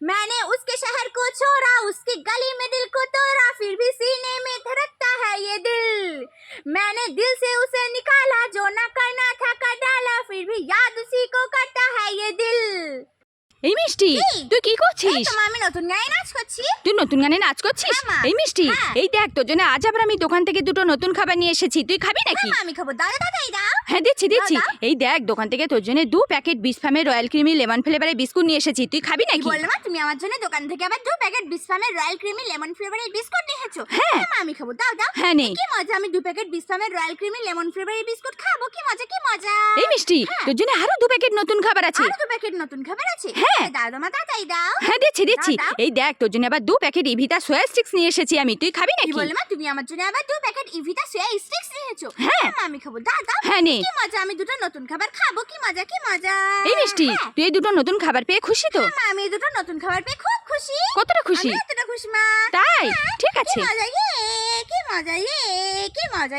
मैंने उसके शहर को छोड़ा, उसकी गली में दिल को तोड़ा, फिर भी सीने में धड़कता है ये दिल। मैंने दिल से उसे निकाला, जो न करना था कर डाला, फिर भी याद उसी को करता है ये दिल। এই মিষ্টি, তুই কি করছিস? আমি নতুন গানে নাচ করছি। তুই নতুন গানে নাচ করছিস? এই মিষ্টি, এই দেখ তোর জন্য আজ আবার আমি দোকান থেকে দুটো নতুন খাবার নিয়ে এসেছি, তুই খাবি নাকি? আমি খাবো, দাও দাও দাও। হ্যাঁ দিচ্ছি। এই দেখ দোকান থেকে তোর জন্য 2 প্যাকেট বিসফামের রয়্যাল ক্রিমি লেমন ফ্লেভারের বিস্কুট নিয়ে এসেছি, তুই খাবি নাকি? বললে মা, তুমি আমার জন্য দোকান থেকে আবার 2 প্যাকেট বিসফামের রয়্যাল ক্রিমি লেমন ফ্লেভারের বিস্কুট নিয়ে এসেছো? হ্যাঁ আমি খাবো, দাও দাও। হ্যাঁ নে। কি মজা, আমি 2 প্যাকেট বিসফামের রয়্যাল ক্রিমি লেমন ফ্লেভারের বিস্কুট খাবো, কি মজা কি মজা। এই মিষ্টি, তোর জন্য আরো 2 প্যাকেট নতুন খাবার আছে। আরো 2 প্যাকেট নতুন খাবার আছে? হ্যাঁ। দাও দাও মা, তাই দাও। হ্যাঁ দিচ্ছি। এই দেখ তোর জন্য আবার 2 প্যাকেট ইভিতা সোয়া স্টিক্স নিয়ে এসেছি আমি, তুই খাবি নাকি? কি বললে মা, তুমি আমার জন্য আবার 2 প্যাকেট ইভিতা সোয়া স্টিক্স নিয়েছো? হ্যাঁ। আমি খাবো, দাও দাও। হ্যাঁ নে। কি মজা, আমি দুটো নতুন খাবার খাবো, কি মজা কি মজা। এই মিষ্টি, তুই এই দুটো নতুন খাবার পেয়ে খুশি তো? মা, আমি এই দুটো নতুন খাবার পেয়ে খুব খুশি। কতটা খুশি? আমি এতটা খুশি মা। তাই? ঠিক কি আছে। মজা, কি মজা, কি মজা।